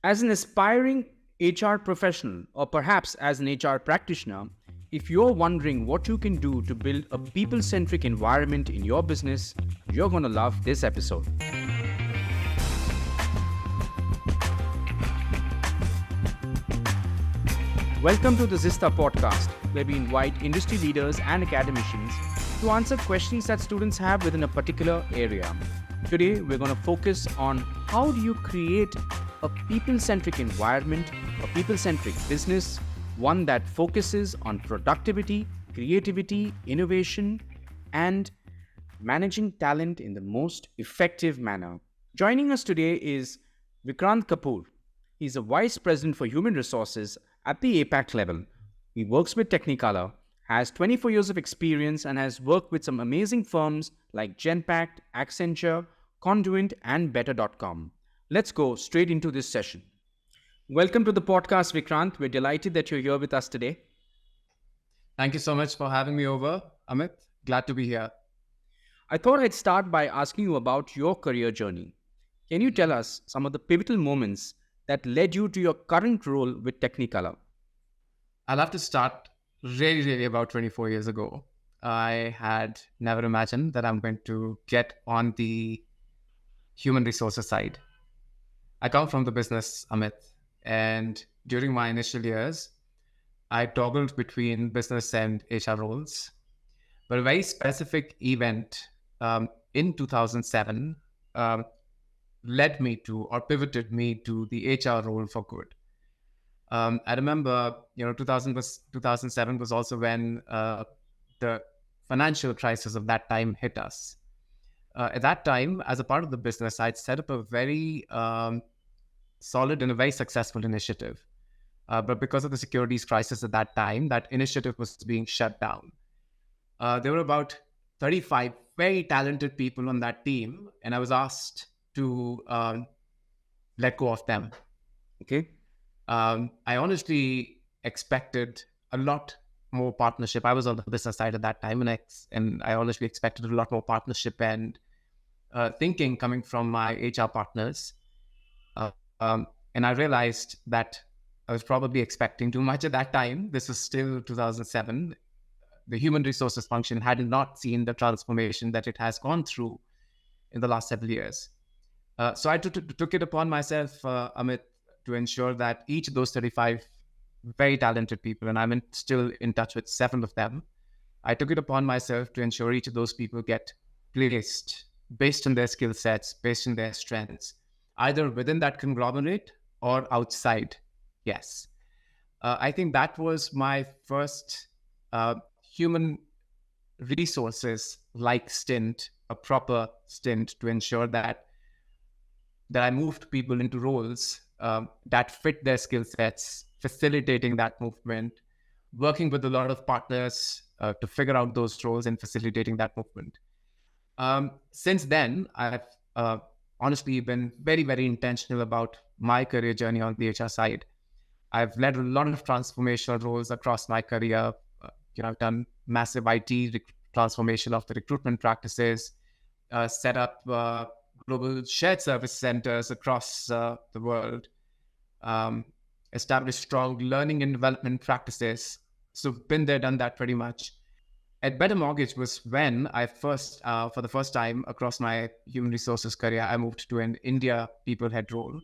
As an aspiring HR professional, or perhaps as an HR practitioner, if you're wondering what you can do to build a people centric environment in your business, you're going to love this episode. Welcome to the Zista Podcast, where we invite industry leaders and academicians to answer questions that students have within a particular area. Today, we're going to focus on how do you create a people-centric environment, a people-centric business, one that focuses on productivity, creativity, innovation, and managing talent in the most effective manner. Joining us today is Vikrant Kapur. He's a Vice President for Human Resources at the APAC level. He works with Technicolor, has 24 years of experience, and has worked with some amazing firms like Genpact, Accenture, Conduent, and Better.com. Let's go straight into this session. Welcome to the podcast, Vikrant. We're delighted that you're here with us today. Thank you so much for having me over, Amit. Glad to be here. I thought I'd start by asking you about your career journey. Can you tell us some of the pivotal moments that led you to your current role with Technicolor? I'll have to start really about 24 years ago. I had never imagined that I'm going to get on the human resources side. I come from the business, Amit, and during my initial years, I toggled between business and HR roles. But a very specific event in 2007 led me to, or pivoted me to the HR role for good. I remember, 2007 was also when the financial crisis of that time hit us. At that time, as a part of the business, I'd set up a very solid and a very successful initiative. But because of the securities crisis at that time, that initiative was being shut down. There were about 35 very talented people on that team, and I was asked to let go of them. Okay. I honestly expected a lot more partnership. I was on the business side at that time, and I honestly expected a lot more partnership and thinking coming from my HR partners. And I realized that I was probably expecting too much at that time. This was still 2007. The human resources function had not seen the transformation that it has gone through in the last several years. So I took it upon myself, Amit, to ensure that each of those 35 very talented people, and I'm still in touch with 7 of them, I took it upon myself to ensure each of those people get placed based on their skill sets, based on their strengths, either within that conglomerate or outside. Yes. I think that was my first human resources like stint, a proper stint to ensure that I moved people into roles that fit their skill sets, facilitating that movement, working with a lot of partners to figure out those roles and facilitating that movement. Since then, I've honestly been very intentional about my career journey on the HR side. I've led a lot of transformational roles across my career. I've done massive IT transformation of the recruitment practices, set up global shared service centers across the world, established strong learning and development practices. So been there, done that pretty much. At Better Mortgage was when I first, for the first time across my human resources career, I moved to an India people head role.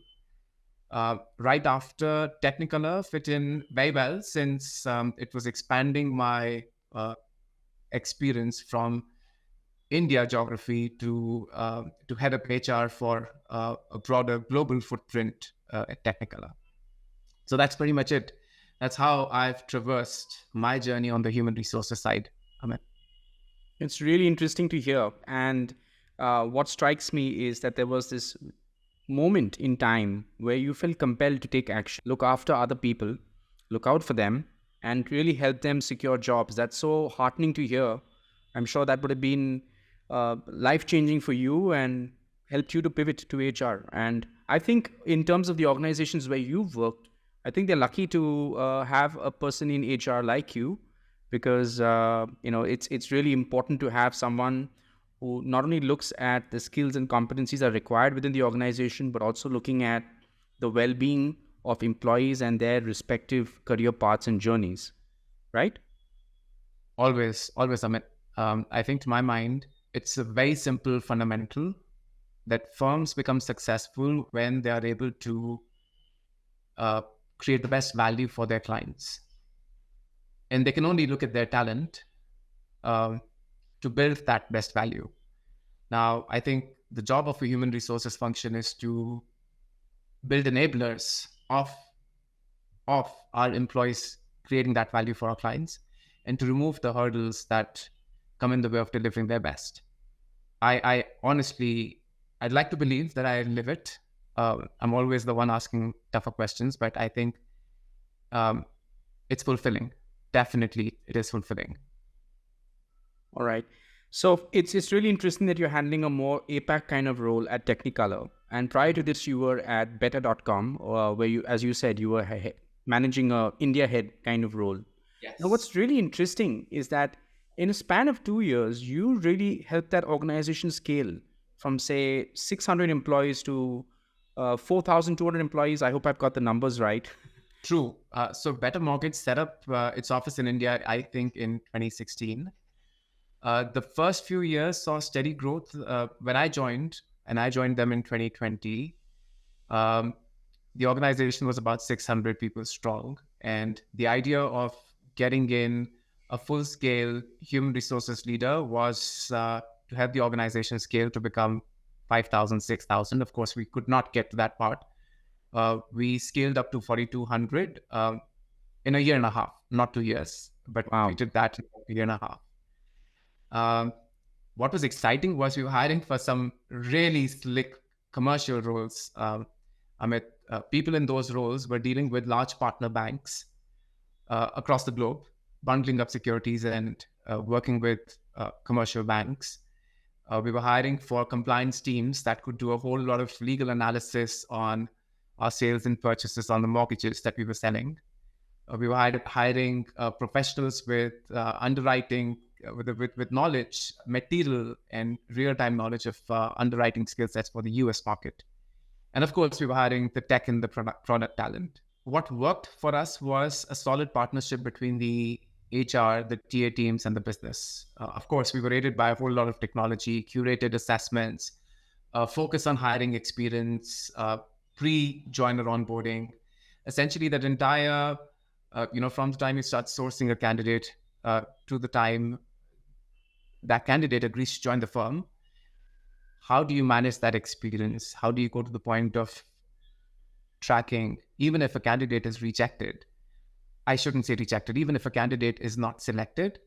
Right after Technicolor fit in very well, since it was expanding my experience from India geography to head up HR for a broader global footprint at Technicolor. So that's pretty much it. That's how I've traversed my journey on the human resources side. Amen. It's really interesting to hear. And what strikes me is that there was this moment in time where you felt compelled to take action, look after other people, look out for them, and really help them secure jobs. That's so heartening to hear. I'm sure that would have been life-changing for you and helped you to pivot to HR. And I think in terms of the organizations where you've worked, I think they're lucky to have a person in HR like you, because it's really important to have someone who not only looks at the skills and competencies that are required within the organization, but also looking at the well-being of employees and their respective career paths and journeys, right? Always, Amit. I think to my mind, it's a very simple fundamental that firms become successful when they are able to uh, create the best value for their clients. And they can only look at their talent um, to build that best value. Now, I think the job of a human resources function is to build enablers of our employees creating that value for our clients and to remove the hurdles that come in the way of delivering their best. I honestly, I'd like to believe that I live it. I'm always the one asking tougher questions, but I think um, it's fulfilling. Definitely, it is fulfilling. All right. So it's really interesting that you're handling a more APAC kind of role at Technicolor. And prior to this, you were at Better.com, where you, as you said, you were managing a India head kind of role. Now, Yes. what's really interesting is that in a span of 2 years, you really helped that organization scale from, say, 600 employees to 4,200 employees. I hope I've got the numbers right. True. So Better Mortgage set up its office in India, I think, in 2016. The first few years saw steady growth. When I joined, and I joined them in 2020, um, the organization was about 600 people strong. And the idea of getting in a full-scale human resources leader was to have the organization scale to become 5,000, 6,000. Of course, we could not get to that part. We scaled up to 4,200 in a year and a half, not 2 years, but Wow. we did that in a year and a half. What was exciting was we were hiring for some really slick commercial roles. People in those roles were dealing with large partner banks across the globe, bundling up securities and working with commercial banks. We were hiring for compliance teams that could do a whole lot of legal analysis on our sales and purchases on the mortgages that we were selling. We were hiring professionals with underwriting, with knowledge, material, and real-time knowledge of underwriting skill sets for the US market. And of course, we were hiring the tech and the product talent. What worked for us was a solid partnership between the HR, the TA teams, and the business. Of course, we were aided by a whole lot of technology, curated assessments, focus on hiring experience, pre-joiner onboarding. Essentially, that entire, from the time you start sourcing a candidate to the time that candidate agrees to join the firm, how do you manage that experience? How do you go to the point of tracking, even if a candidate is rejected? I shouldn't say rejected, even if a candidate is not selected,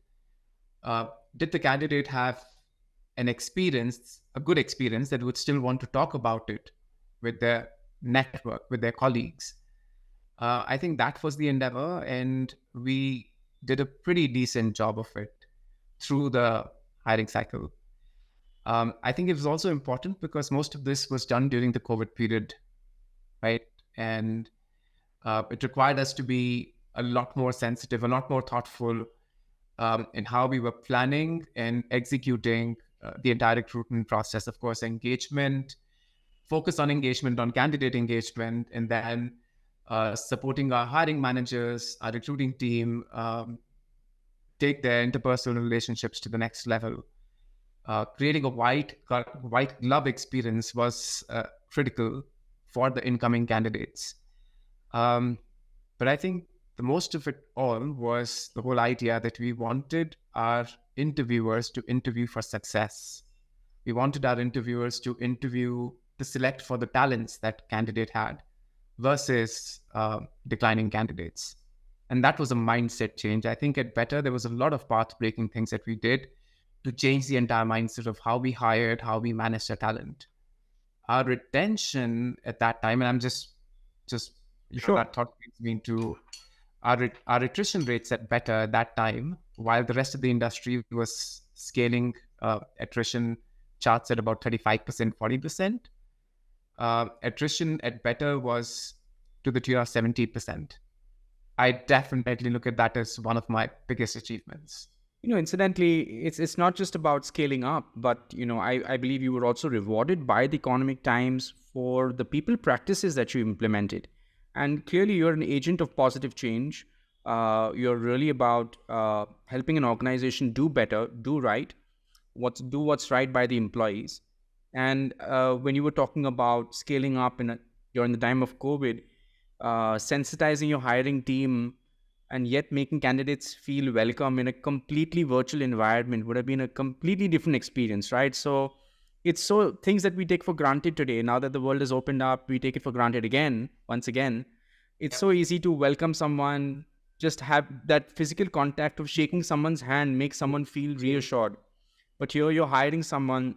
did the candidate have an experience, a good experience that would still want to talk about it with their network, with their colleagues? I think that was the endeavor, and we did a pretty decent job of it through the hiring cycle. I think it was also important because most of this was done during the COVID period, right? And it required us to be a lot more sensitive, a lot more thoughtful in how we were planning and executing the entire recruitment process. Of course, engagement, focus on engagement, on candidate engagement, and then supporting our hiring managers, our recruiting team, take their interpersonal relationships to the next level. Creating a white glove experience was critical for the incoming candidates. But I think the most of it all was the whole idea that we wanted our interviewers to interview for success. We wanted our interviewers to select for the talents that candidate had versus declining candidates. And that was a mindset change. I think at Better, there was a lot of path-breaking things that we did to change the entire mindset of how we hired, how we managed our talent. Our retention at that time, and I'm just Sure. that thought brings me to our attrition rates at Better at that time, while the rest of the industry was scaling attrition charts at about 35%, 40%. Attrition at Better was to the tune of 70%. I definitely look at that as one of my biggest achievements. Incidentally, it's not just about scaling up, but I believe you were also rewarded by the Economic Times for the people practices that you implemented, and clearly you're an agent of positive change. You're really about helping an organization do better, do right, what's right by the employees. And when you were talking about scaling up during the time of COVID, sensitizing your hiring team and yet making candidates feel welcome in a completely virtual environment would have been a completely different experience, right? So it's so things that we take for granted today. Now that the world has opened up, we take it for granted again, once again. It's so easy to welcome someone, just have that physical contact of shaking someone's hand, make someone feel reassured. But here you're hiring someone,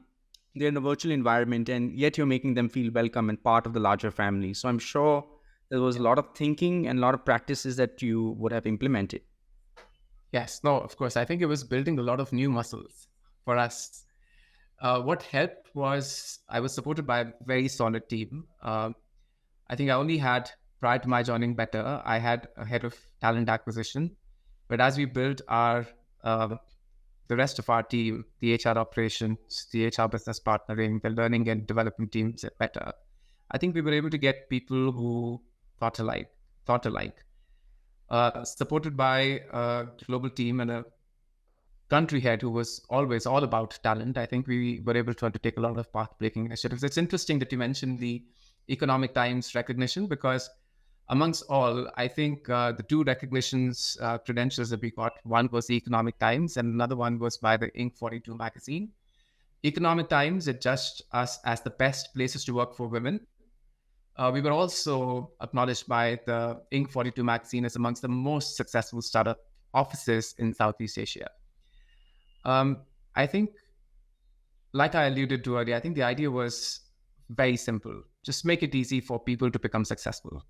they're in a virtual environment, and yet you're making them feel welcome and part of the larger family. So I'm sure there was a lot of thinking and a lot of practices that you would have implemented. Yes, no, of course. I think it was building a lot of new muscles for us. What helped was I was supported by a very solid team. I think I only had, prior to my joining Better, I had a head of talent acquisition. But as we built the rest of our team, the HR operations, the HR business partnering, the learning and development teams at Better, I think we were able to get people who thought alike, supported by a global team and a country head who was always all about talent. I think we were able to undertake a lot of path-breaking initiatives. It's interesting that you mentioned the Economic Times recognition, because amongst all, I think the two recognitions, credentials that we got, one was the Economic Times and another one was by the Inc. 42 magazine. Economic Times, it judged us as the best places to work for women. We were also acknowledged by the Inc. 42 magazine as amongst the most successful startup offices in Southeast Asia. I think, like I alluded to earlier, I think the idea was very simple. Just make it easy for people to become successful.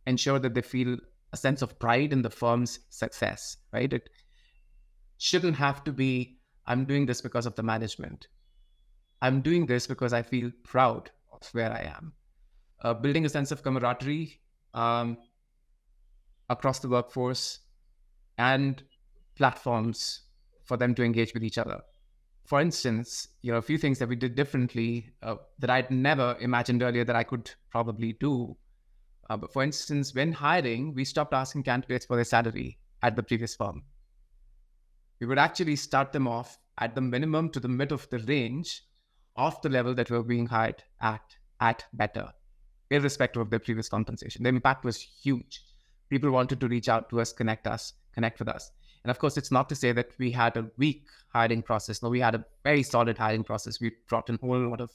Ensure that they feel a sense of pride in the firm's success, right? It shouldn't have to be, I'm doing this because of the management. I'm doing this because I feel proud of where I am. Building a sense of camaraderie across the workforce and platforms for them to engage with each other. For instance, a few things that we did differently that I'd never imagined earlier that I could probably do. But for instance, when hiring, we stopped asking candidates for their salary at the previous firm. We would actually start them off at the minimum to the mid of the range of the level that we were being hired at Better, irrespective of their previous compensation. The impact was huge. People wanted to reach out to us, connect with us. And of course, it's not to say that we had a weak hiring process. No, we had a very solid hiring process. We brought in a whole lot of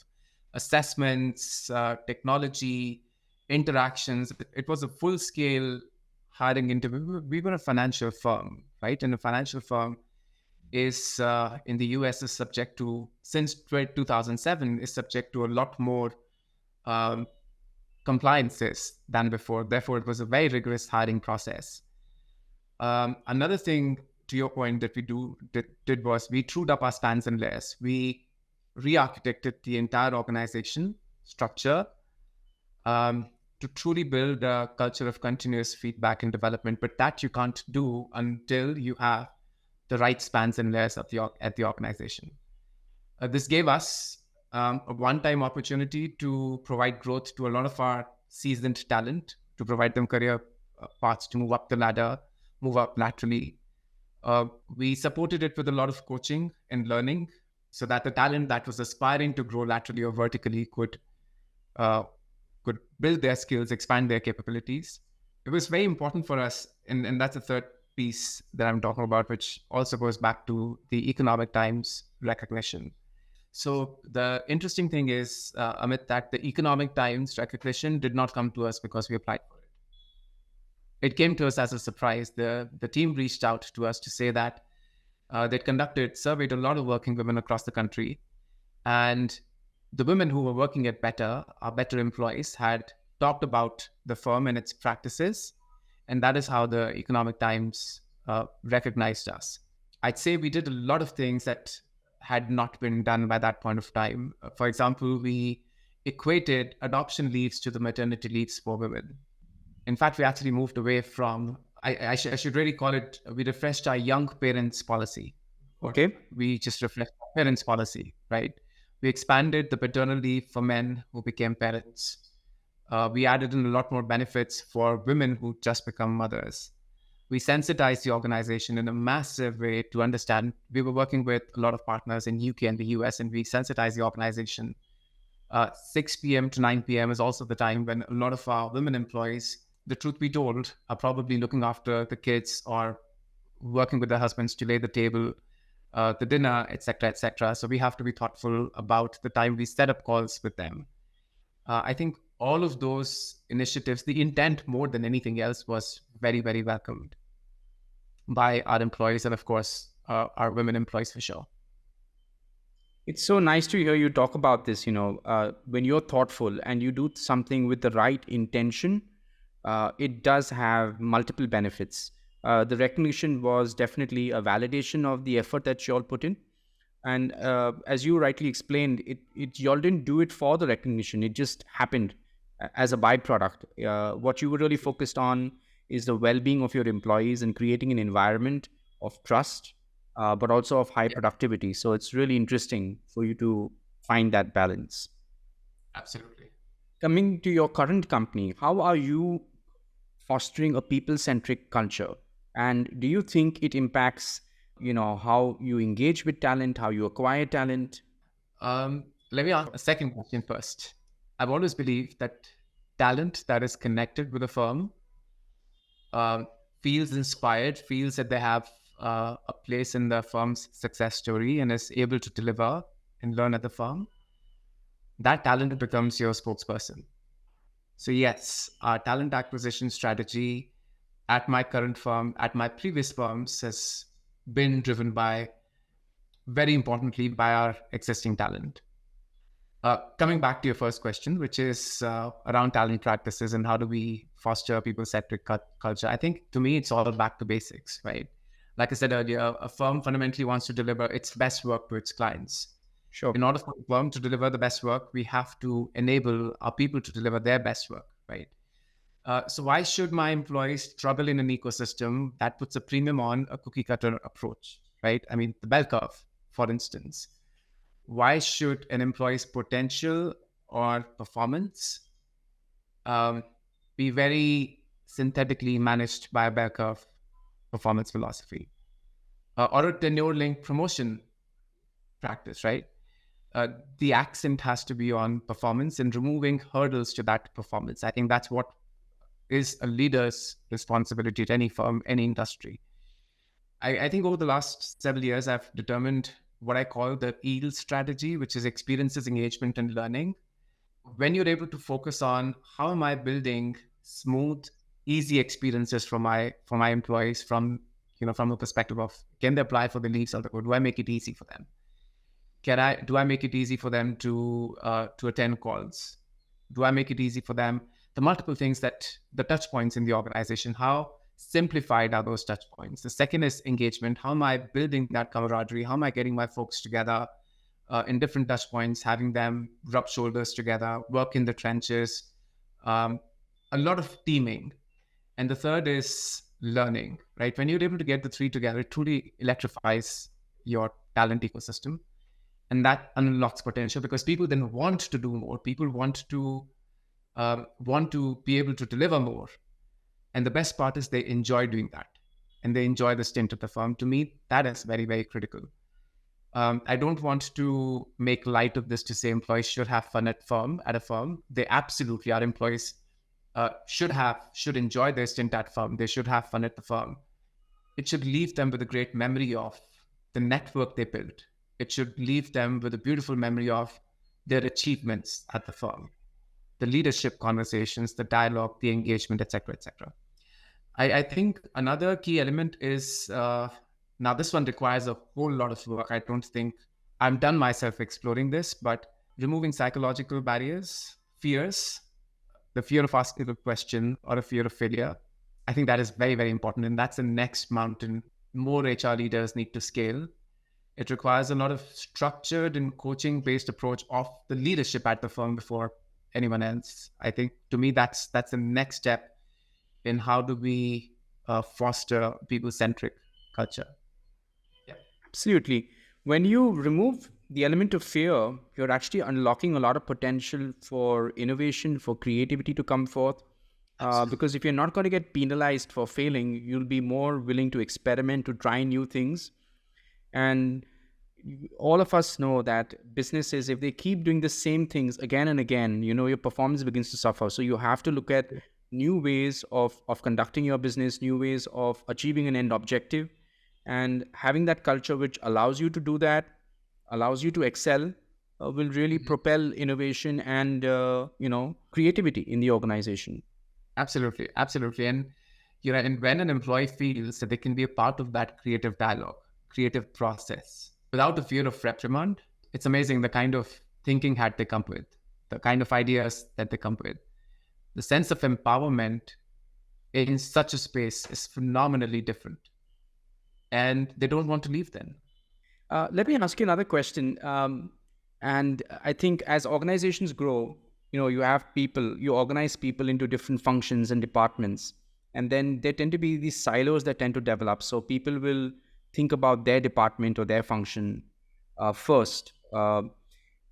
assessments, technology, interactions. It was a full-scale hiring interview. We were a financial firm, right? And a financial firm is in the US is subject to, since 2007, is subject to a lot more compliances than before. Therefore, it was a very rigorous hiring process. Another thing, to your point, that we did was we trued up our spans and layers. We re-architected the entire organization structure to truly build a culture of continuous feedback and development. But that you can't do until you have the right spans and layers at the organization. This gave us a one-time opportunity to provide growth to a lot of our seasoned talent, to provide them career paths to move up the ladder, move up laterally. We supported it with a lot of coaching and learning so that the talent that was aspiring to grow laterally or vertically could build their skills, expand their capabilities. It was very important for us, and that's the third piece that I'm talking about, which also goes back to the Economic Times recognition. So the interesting thing is, Amit, that the Economic Times recognition did not come to us because we applied for it. It came to us as a surprise. The team reached out to us to say that they'd surveyed a lot of working women across the country, and the women who were working at Better, our Better employees, had talked about the firm and its practices, and that is how the Economic Times recognized us. I'd say we did a lot of things that had not been done by that point of time. For example, we equated adoption leaves to the maternity leaves for women. In fact, we actually moved away from I should really call it, we refreshed our young parents policy. Okay. We just refreshed our parents policy, right? We expanded the paternal leave for men who became parents. We added in a lot more benefits for women who just become mothers. We sensitized the organization in a massive way to understand. We were working with a lot of partners in UK and the US, and we sensitized the organization. 6 p.m. to 9 p.m. is also the time when a lot of our women employees, the truth be told, are probably looking after the kids or working with their husbands to lay the table, the dinner, etc., etc. So we have to be thoughtful about the time we set up calls with them. I think all of those initiatives, the intent more than anything else, was very, very welcomed by our employees and, of course, our women employees for sure. It's so nice to hear you talk about this. When you're thoughtful and you do something with the right intention, it does have multiple benefits. The recognition was definitely a validation of the effort that you all put in. And as you rightly explained, you all didn't do it for the recognition. It just happened as a byproduct. What you were really focused on is the well-being of your employees and creating an environment of trust, but also of high productivity. So it's really interesting for you to find that balance. Absolutely. Coming to your current company, how are you fostering a people-centric culture? And do you think it impacts, how you engage with talent, how you acquire talent? Let me ask a second question first. I've always believed that talent that is connected with a firm feels inspired, feels that they have a place in the firm's success story and is able to deliver and learn at the firm. That talent becomes your spokesperson. So yes, our talent acquisition strategy at my current firm, at my previous firms, has been driven by, very importantly, by our existing talent. Coming back to your first question, which is around talent practices and how do we foster a people-centric culture, I think to me, it's all back to basics, right? Like I said earlier, a firm fundamentally wants to deliver its best work to its clients. Sure. In order for the firm to deliver the best work, we have to enable our people to deliver their best work, right? So why should my employees struggle in an ecosystem that puts a premium on a cookie cutter approach, right? I mean, the bell curve, for instance. Why should an employee's potential or performance be very synthetically managed by a bell curve performance philosophy or a tenure-linked promotion practice, right? The accent has to be on performance and removing hurdles to that performance. I think that's what is a leader's responsibility at any firm, any industry. I think over the last several years, I've determined what I call the EAL strategy, which is experiences, engagement, and learning. When you're able to focus on how am I building smooth, easy experiences for my employees from the perspective of, can they apply for the leaves or do I make it easy for them? Do I make it easy for them to attend calls? Do I make it easy for them? The multiple things that the touch points in the organization, how simplified are those touch points? The second is engagement. How am I building that camaraderie? How am I getting my folks together in different touch points, having them rub shoulders together, work in the trenches, a lot of teaming. And the third is learning, right? When you're able to get the three together, it truly electrifies your talent ecosystem. And that unlocks potential because people then want to do more. People want to be able to deliver more. And the best part is they enjoy doing that. And they enjoy the stint at the firm. To me, that is very, very critical. I don't want to make light of this to say employees should have fun at a firm. They absolutely are. Employees should enjoy their stint at firm. They should have fun at the firm. It should leave them with a great memory of the network they built. It should leave them with a beautiful memory of their achievements at the firm, the leadership conversations, the dialogue, the engagement, etc., etc. I think another key element is, now this one requires a whole lot of work. I don't think I'm done myself exploring this, but removing psychological barriers, fears, the fear of asking a question or a fear of failure. I think that is very, very important. And that's the next mountain more HR leaders need to scale. It requires a lot of structured and coaching-based approach of the leadership at the firm before anyone else. I think to me, that's the next step in how do we foster people-centric culture. Yeah. Absolutely. When you remove the element of fear, you're actually unlocking a lot of potential for innovation, for creativity to come forth. Absolutely. Because if you're not going to get penalized for failing, you'll be more willing to experiment, to try new things. And all of us know that businesses, if they keep doing the same things again and again, your performance begins to suffer. So you have to look at new ways of conducting your business, new ways of achieving an end objective, and having that culture which allows you to do that, allows you to excel, will really Mhm. propel innovation and creativity in the organization. Absolutely. Absolutely. And when an employee feels that they can be a part of that creative dialogue, creative process, without the fear of reprimand, it's amazing the kind of thinking hat they come with, the kind of ideas that they come with. The sense of empowerment in such a space is phenomenally different. And they don't want to leave then. Let me ask you another question. And I think as organizations grow, you have people, you organize people into different functions and departments. And then there tend to be these silos that tend to develop. So people will think about their department or their function first.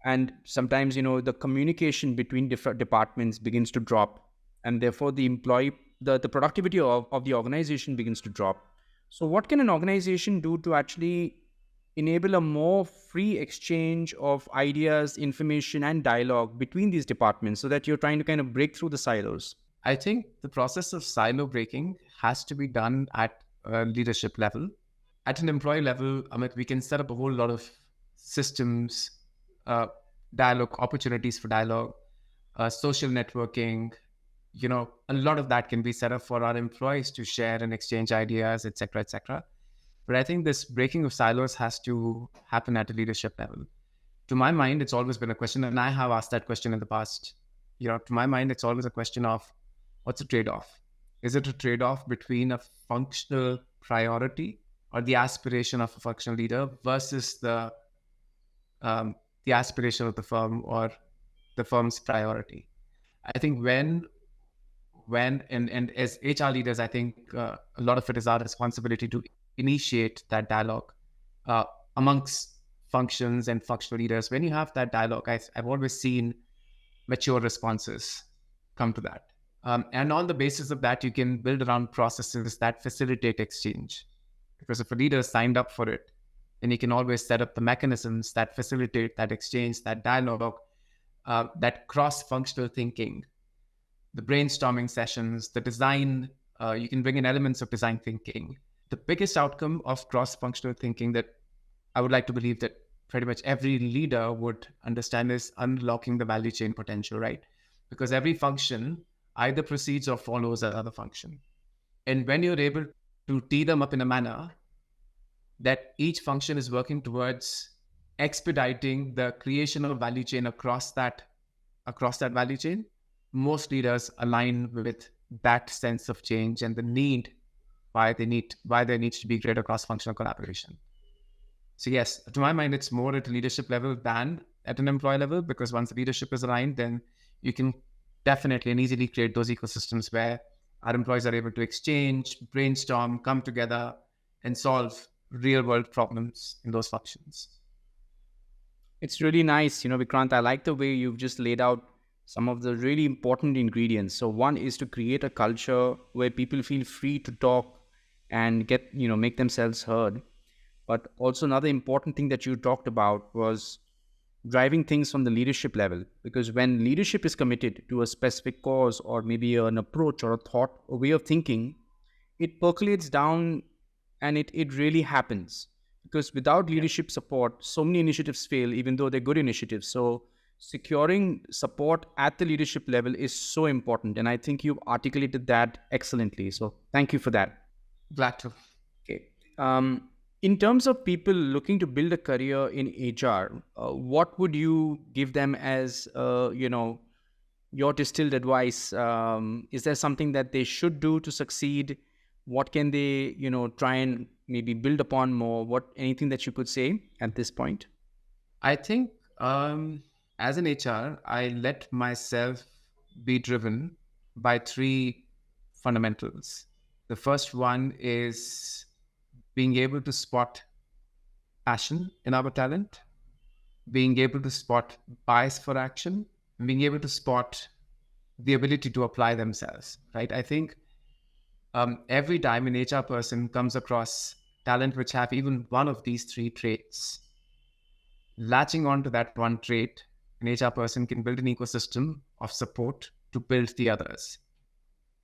And sometimes, the communication between different departments begins to drop. And therefore, the productivity of the organization begins to drop. So, what can an organization do to actually enable a more free exchange of ideas, information, and dialogue between these departments so that you're trying to kind of break through the silos? I think the process of silo breaking has to be done at a leadership level. At an employee level, I mean, we can set up a whole lot of systems, uh, dialogue, opportunities for dialogue, social networking. A lot of that can be set up for our employees to share and exchange ideas, etc., etc. But I think this breaking of silos has to happen at a leadership level. To my mind, it's always been a question, and I have asked that question in the past. To my mind, it's always a question of what's a trade-off? Is it a trade-off between a functional priority or the aspiration of a functional leader versus um, the aspiration of the firm or the firm's priority? I think and as HR leaders, I think a lot of it is our responsibility to initiate that dialogue uh, amongst functions and functional leaders. When you have that dialogue, I've always seen mature responses come to that. And on the basis of that, you can build around processes that facilitate exchange. Because if a leader signed up for it, then you can always set up the mechanisms that facilitate that exchange, that dialogue, that cross-functional thinking, the brainstorming sessions, the design. You can bring in elements of design thinking. The biggest outcome of cross-functional thinking that I would like to believe that pretty much every leader would understand is unlocking the value chain potential, right? Because every function either precedes or follows another function. And when you're able to tee them up in a manner that each function is working towards expediting the creation of value chain across that value chain, most leaders align with that sense of change and the need why there needs to be greater cross-functional collaboration. So yes, to my mind, it's more at a leadership level than at an employee level, because once the leadership is aligned, then you can definitely and easily create those ecosystems where our employees are able to exchange, brainstorm, come together, and solve real world problems in those functions. It's really nice, Vikrant. I like the way you've just laid out some of the really important ingredients. So, one is to create a culture where people feel free to talk and make themselves heard. But also, another important thing that you talked about was driving things from the leadership level. Because when leadership is committed to a specific cause or maybe an approach or a thought, a way of thinking, it percolates down and it really happens. Because without Yeah. leadership support, so many initiatives fail, even though they're good initiatives. So, securing support at the leadership level is so important. And I think you've articulated that excellently. So, thank you for that. Glad to. Okay. In terms of people looking to build a career in HR, what would you give them as, your distilled advice? Is there something that they should do to succeed? What can they, try and maybe build upon more? Anything that you could say at this point? I think as an HR, I let myself be driven by three fundamentals. The first one is being able to spot passion in our talent, being able to spot bias for action, being able to spot the ability to apply themselves, right? I think every time an HR person comes across talent which have even one of these three traits, latching onto that one trait, an HR person can build an ecosystem of support to build the others.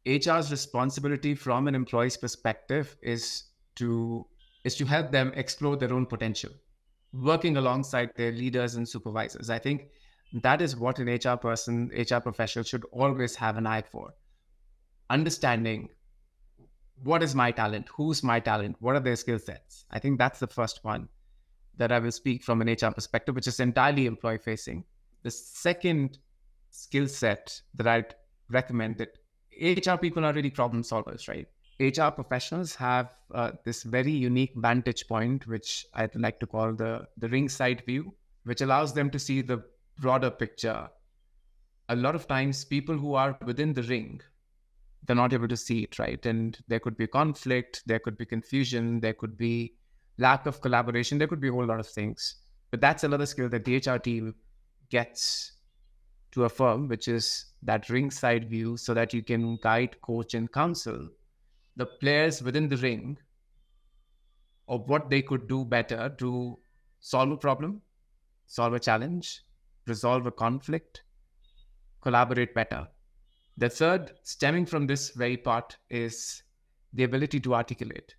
HR's responsibility from an employee's perspective is to help them explore their own potential, working alongside their leaders and supervisors. I think that is what an HR person, HR professional should always have an eye for. Understanding what is my talent, who's my talent, what are their skill sets. I think that's the first one that I will speak from an HR perspective, which is entirely employee facing. The second skill set that I'd recommend, that HR people are really problem solvers, right? HR professionals have this very unique vantage point, which I'd like to call the ringside view, which allows them to see the broader picture. A lot of times people who are within the ring, they're not able to see it, right? And there could be conflict, there could be confusion, there could be lack of collaboration, there could be a whole lot of things. But that's another skill that the HR team gets to a firm, which is that ringside view, so that you can guide, coach, and counsel the players within the ring of what they could do better to solve a problem, solve a challenge, resolve a conflict, collaborate better. The third, stemming from this very part, is the ability to articulate.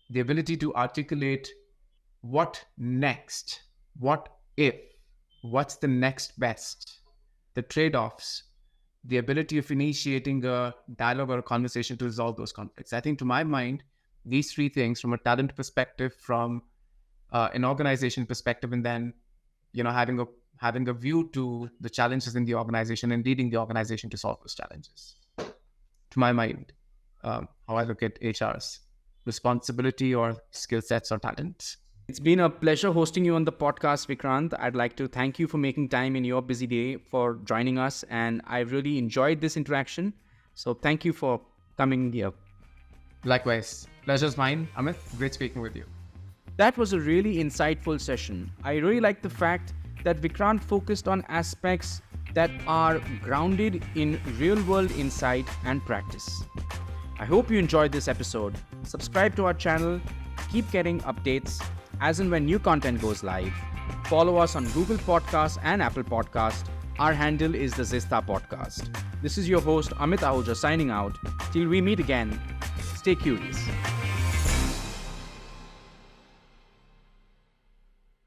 The ability to articulate what next, what if, what's the next best, the trade-offs, the ability of initiating a dialogue or a conversation to resolve those conflicts. I think, to my mind, these three things, from a talent perspective, from an organization perspective, and then having a view to the challenges in the organization and leading the organization to solve those challenges. To my mind, how I look at HR's responsibility or skill sets or talents. It's been a pleasure hosting you on the podcast, Vikrant. I'd like to thank you for making time in your busy day for joining us, and I really enjoyed this interaction. So thank you for coming here. Likewise. Pleasure's mine, Amit. Great speaking with you. That was a really insightful session. I really like the fact that Vikrant focused on aspects that are grounded in real-world insight and practice. I hope you enjoyed this episode. Subscribe to our channel, keep getting updates as and when new content goes live. Follow us on Google Podcasts and Apple Podcasts. Our handle is the Zista Podcast. This is your host, Amit Ahuja, signing out. Till we meet again, stay curious.